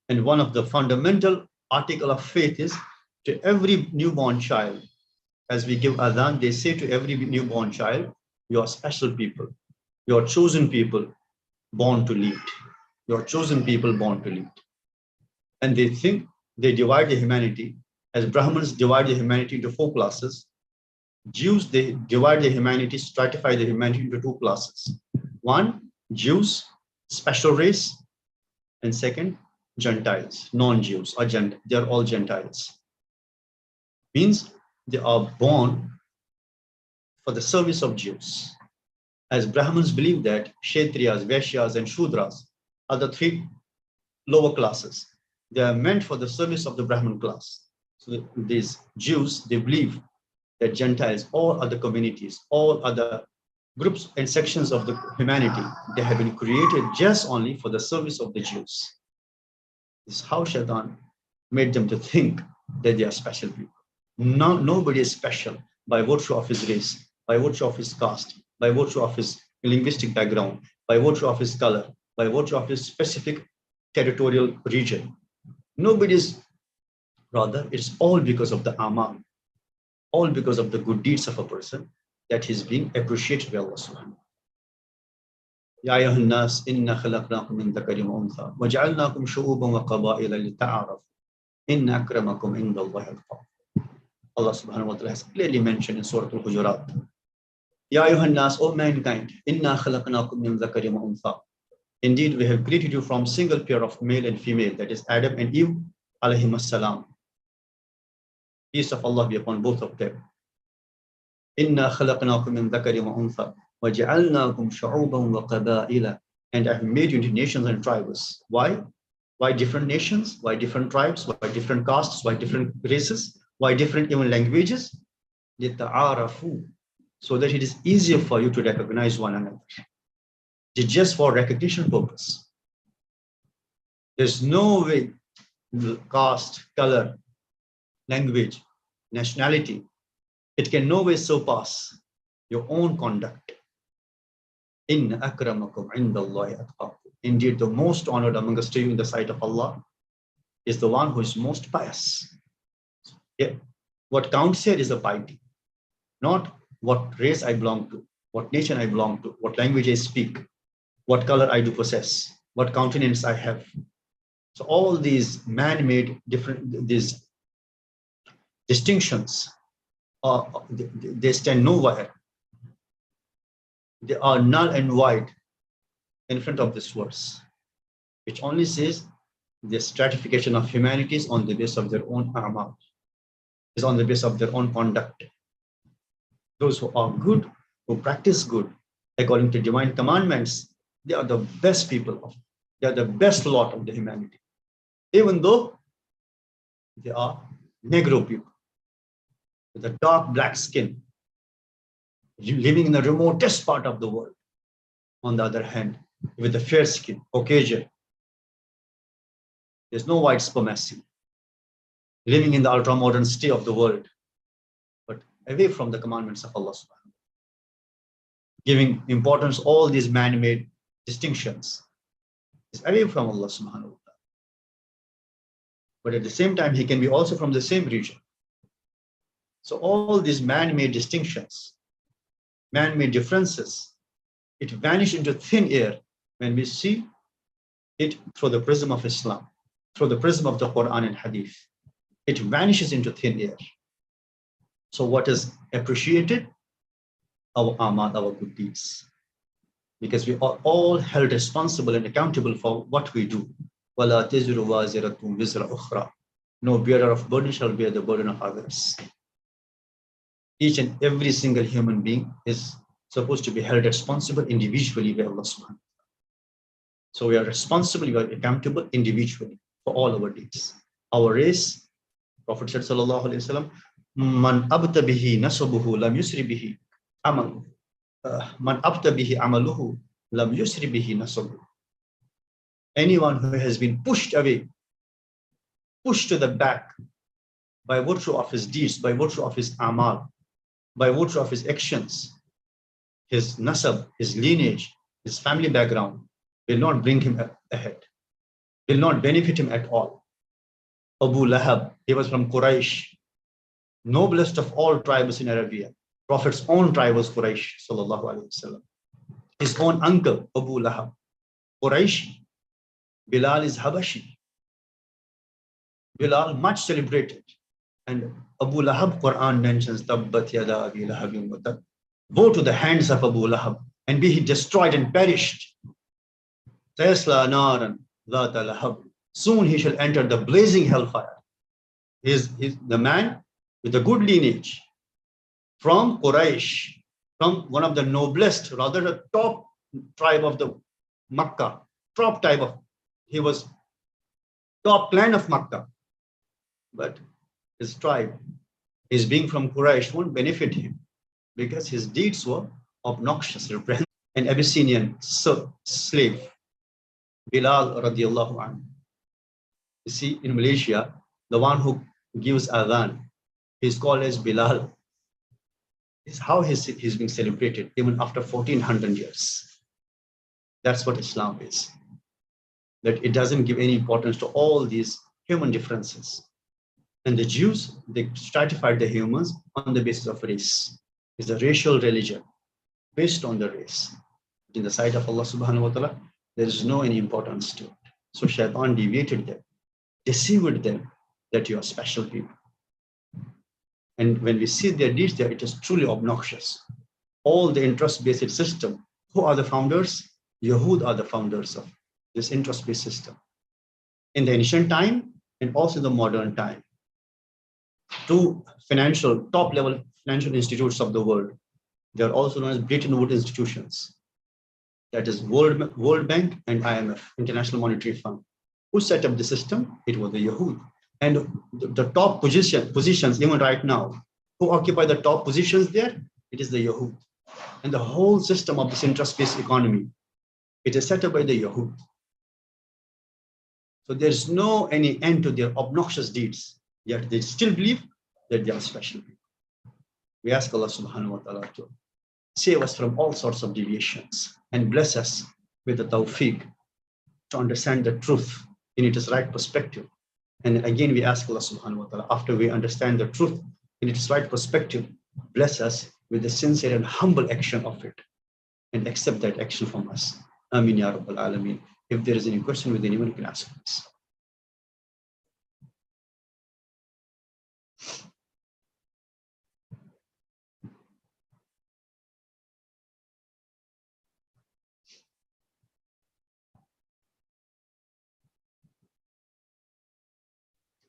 And one of the fundamental article of faith is to every newborn child, as we give adhan, they say to every newborn child, you are special people. You are chosen people born to lead. You are chosen people born to lead. And they think they divide the humanity, as Brahmins divide the humanity into 4 classes. Jews, they divide the humanity, stratify the humanity into 2 classes. One, Jews, special race, and second, Gentiles, non-Jews, or they are all Gentiles. Means they are born for the service of Jews. As Brahmins believe that Kshatriyas, Vaishyas, and Shudras are the 3 lower classes. They are meant for the service of the Brahmin class. So these Jews, they believe that Gentiles, all other communities, all other groups and sections of the humanity, they have been created just only for the service of the Jews. This is how Shaitan made them to think that they are special people. Nobody is special by virtue of his race, by virtue of his caste, by virtue of his linguistic background, by virtue of his color, by virtue of his specific territorial region. Nobody is, rather, it's all because of the amal, all because of the good deeds of a person that is being appreciated by Allah subhanahu wa ta'ala. Ya ayyuhan nas, inna khalaqnakum min dhakarin wa untha wa ja'alnakum shu'uban wa qaba'ila lita'arafu inna akramakum indallahi atqakum. Allah subhanahu wa ta'ala has clearly mentioned in Surah Al-Hujurat, Ya ayyuhan nas, O mankind, inna khalaqnakum min dhakarin wa untha. Indeed, we have created you from single pair of male and female, that is Adam and Eve alayhim as-salam. Peace of Allah be upon both of them. Inna khalaqnakum min dhakarin wa untha wa ja'alnakum shu'uban wa qaba'ila. And I have made you into nations and tribes. Why? Why different nations? Why different tribes? Why different castes? Why different races? Why different even languages? لِتَعَارَفُوا. So that it is easier for you to recognize one another. It's just for recognition purpose. There's no way caste, color, language, nationality, it can no way surpass your own conduct. Inna akramakum indallahi atqakum. Indeed, the most honored amongst you in the sight of Allah is the one who is most pious. Yeah. What counts here is the piety, not what race I belong to, what nation I belong to, what language I speak, what color I do possess, what countenance I have. So all these man-made these distinctions, they stand nowhere. They are null and void in front of this verse, which only says the stratification of humanity is on the basis of their own amal, is on the basis of their own conduct. Those who are good, who practice good according to divine commandments, they are the best people they are the best lot of the humanity, even though they are Negro people with a dark black skin, living in the remotest part of the world. On the other hand, with a fair skin, Caucasian, there's no white supremacy, living in the ultra-modern state of the world, but away from the commandments of Allah subhanahu wa ta'ala, giving importance all these man-made distinctions, is away from Allah subhanahu wa ta'ala. But at the same time, he can be also from the same region. So all these man-made distinctions, man-made differences, it vanishes into thin air when we see it through the prism of Islam, through the prism of the Quran and Hadith. It vanishes into thin air. So what is appreciated? Our amal, our good deeds. Because we are all held responsible and accountable for what we do. وَلَا تَزِرُ وَازِرَةٌ وِزْرَ أُخْرَى. No bearer of burden shall bear the burden of others. Each and every single human being is supposed to be held responsible individually by Allah subhanahu. So we are responsible, we are accountable individually for all our deeds. Our race, Prophet said, sallallahu alayhi wasallam, man abta bihi nasabuhu lam yusri bihi amal. Man abta bihi amaluhu lam yusri bihi nasabuhu. Anyone who has been pushed away, pushed to the back by virtue of his deeds, by virtue of his amal, by virtue of his actions, his nasab, his lineage, his family background, will not bring him ahead, will not benefit him at all. Abu Lahab, he was from Quraysh, noblest of all tribes in Arabia. Prophet's own tribe was Quraysh, sallallahu alaihi wasallam. His own uncle, Abu Lahab, Quraysh. Bilal is Habashi. Bilal much celebrated. And Abu Lahab, Quran mentions, Tabbat yada Abi Lahabin wa tab. Woe to the hands of Abu Lahab, and be he destroyed and perished. Sayasla naran dhata lahab. Soon he shall enter the blazing hellfire. He is the man with a good lineage from Quraysh, from one of the noblest, rather the top tribe of the Makkah, top tribe of, he was top clan of Makkah. But his tribe, his being from Quraysh, won't benefit him because his deeds were obnoxious. An Abyssinian slave, Bilal radiallahu anhu. You see, in Malaysia, the one who gives adhan, he's called as Bilal. Is how he's being celebrated even after 1400 years. That's what Islam is. That it doesn't give any importance to all these human differences. And the Jews, they stratified the humans on the basis of race. It's a racial religion based on the race. In the sight of Allah subhanahu wa ta'ala, there is no any importance to it. So Shaitan deviated them, deceived them that you are special people. And when we see their deeds there, it is truly obnoxious. All the interest-based system, who are the founders? Yahud are the founders of this interest-based system. In the ancient time and also the modern time, two top-level financial institutes of the world, they are also known as Bretton Woods institutions. That is World Bank and IMF, International Monetary Fund. Who set up the system? It was the Yahud. And the top positions, even right now, who occupy the top positions there? It is the Yahud. And the whole system of this interest-based economy, it is set up by the Yahud. So there's no any end to their obnoxious deeds, yet they still believe that they are special people. We ask Allah subhanahu wa ta'ala to save us from all sorts of deviations and bless us with the tawfiq to understand the truth in its right perspective. And again, we ask Allah subhanahu wa ta'ala, after we understand the truth in its right perspective, bless us with the sincere and humble action of it and accept that action from us. Ameen ya Rabbal Alameen. If there is any question with anyone, you can ask us.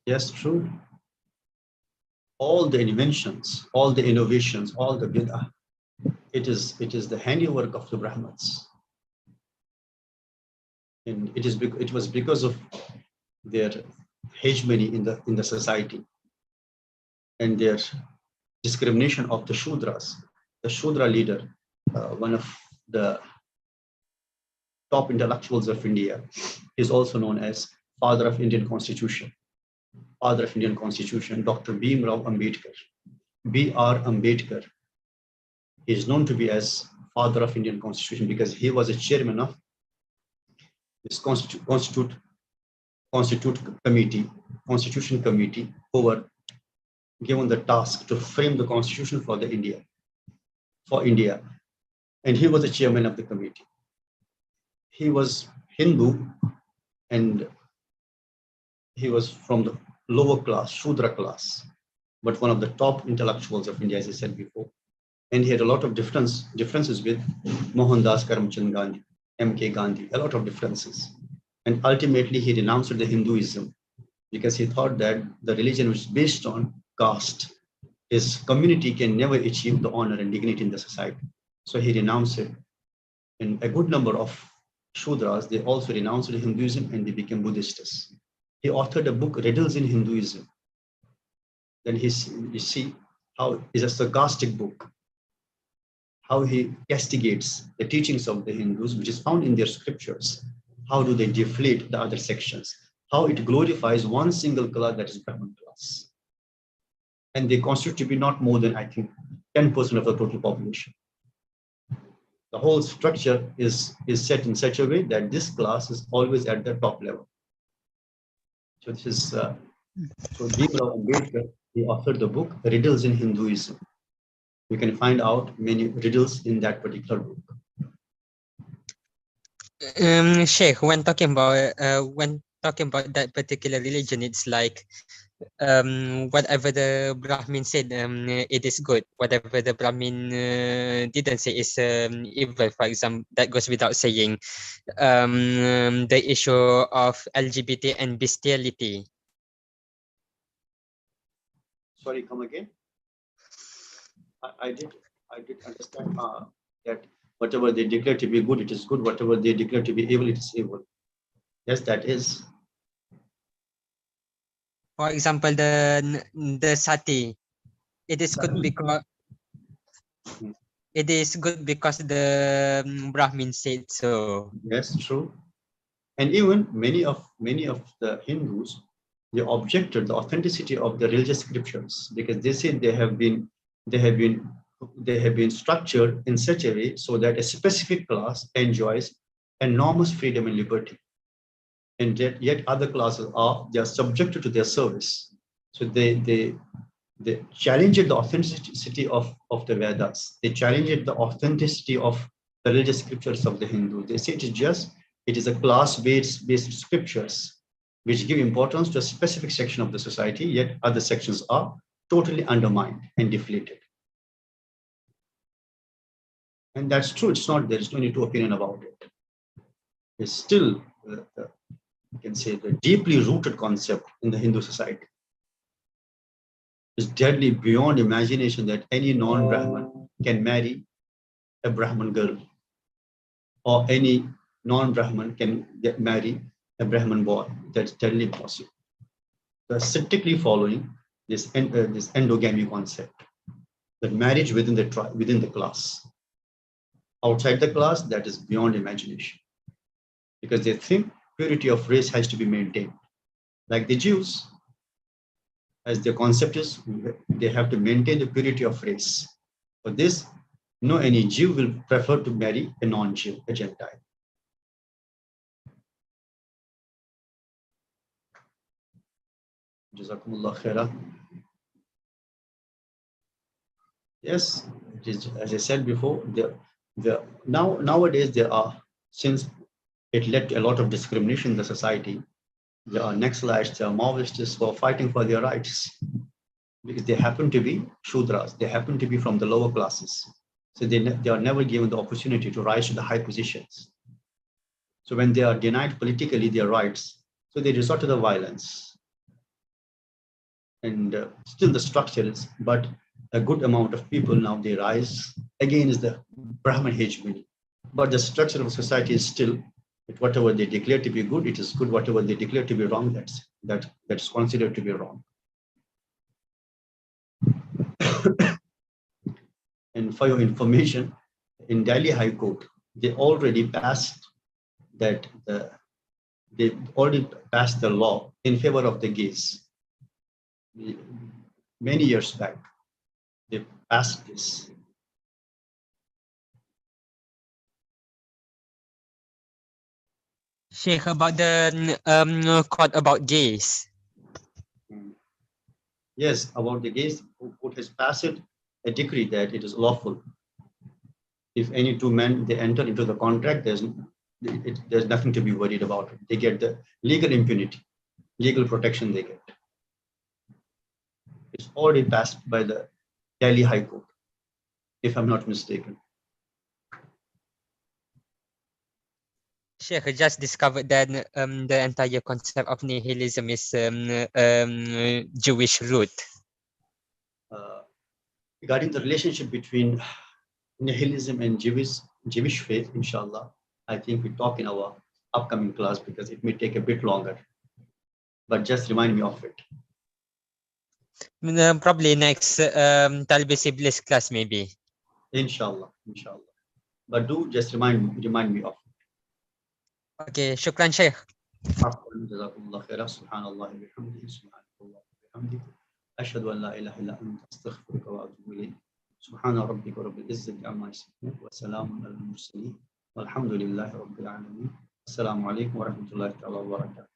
Yes, true. All the inventions, all the innovations, all the bid'ah, it is the handiwork of the Brahmins. And it was because of their hegemony in the society and their discrimination of the Shudras. The Shudra leader, one of the top intellectuals of India, is also known as father of Indian Constitution. Father of Indian Constitution, Dr. Bhimrao Ambedkar. B.R. Ambedkar is known to be as father of Indian Constitution because he was a chairman of this Constitution Committee, who were given the task to frame the Constitution for India. And he was the chairman of the committee. He was Hindu and he was from the lower class, Shudra class, but one of the top intellectuals of India, as I said before. And he had a lot of differences with Mohandas Karamchand Gandhi, M.K. Gandhi, a lot of differences. And ultimately, he renounced the Hinduism because he thought that the religion was based on caste. his community can never achieve the honor and dignity in the society. So he renounced it. And a good number of Shudras, they also renounced Hinduism and they became Buddhists. He authored a book, Riddles in Hinduism. Then you see how it's a sarcastic book, how he castigates the teachings of the Hindus, which is found in their scriptures. How do they deflate the other sections? How it glorifies one single class, that is Brahman class. And they constitute to be not more than, I think, 10% of the total population. The whole structure is set in such a way that this class is always at the top level. So this is, so Bhimrao Ambedkar, he authored the book, Riddles in Hinduism. You can find out many riddles in that particular book. Sheikh, when talking about that particular religion, it's like whatever the Brahmin said, it is good. Whatever the Brahmin didn't say is evil. For example, that goes without saying. The issue of LGBT and bestiality. Sorry, come again. I did understand that whatever they declare to be good, it is good. Whatever they declare to be evil, it is evil. Yes, that is. For example, the sati, it is good because the Brahmin said so. Yes, true. And even many of the Hindus, they objected the authenticity of the religious scriptures because they said they have been structured in such a way so that a specific class enjoys enormous freedom and liberty, and yet other classes they are subjected to their service. So they challenged the authenticity of the Vedas. They challenged the authenticity of the religious scriptures of the Hindu. They say it is a class-based scriptures which give importance to a specific section of the society, yet other sections are totally undermined and deflated. And that's true. It's not, there's no need to opinion about it. It's still, you can say, the deeply rooted concept in the Hindu society. It's deadly beyond imagination that any non-Brahman can marry a Brahman girl, or any non-Brahman can marry a Brahman boy. That's deadly possible. They're strictly following this endogamy concept, that marriage within the class. Outside the class, that is beyond imagination, because they think purity of race has to be maintained. Like the Jews, as their concept is, they have to maintain the purity of race. For this, any Jew will prefer to marry a non-Jew, a Gentile. Jazakumullah khaira. Yes, it is, as I said before, nowadays there are, since it led to a lot of discrimination in the society, there are Naxalites, there are Maoists who are fighting for their rights because they happen to be Shudras, they happen to be from the lower classes. So they are never given the opportunity to rise to the high positions. So when they are denied politically their rights, so they resort to the violence. And still the structure is, but a good amount of people now, they rise against the Brahman hegemony. But the structure of society is still, whatever they declare to be good, it is good. Whatever they declare to be wrong, that's considered to be wrong. And for your information, in Delhi High Court, they already passed the law in favor of the gays. Many years back, they passed this. Sheikh, about the court about gays. Yes, about the gays, court has passed a decree that it is lawful. If any two men, they enter into the contract, there's nothing to be worried about. They get the legal impunity, legal protection they get. It's already passed by the Delhi High Court, if I'm not mistaken. Sheikh just discovered that the entire concept of nihilism is Jewish root. Regarding the relationship between nihilism and Jewish faith, inshallah, I think we talk in our upcoming class because it may take a bit longer. But just remind me of it. Probably next Talbis Iblis class maybe. Inshallah, inshallah. But do just remind me of it. Okay, shukran Sheikh. عفواً، جزاكم الله خيرا. سبحان الله وبحمده سبحانك اللهم وبحمدك أشهد أن لا إله إلا أنت أستغفرك وأتوب إليك. سبحان ربك رب العزة عما يصفون وسلام على المرسلين والحمد لله رب العالمين. السلام عليكم ورحمة الله تعالى وبركاته.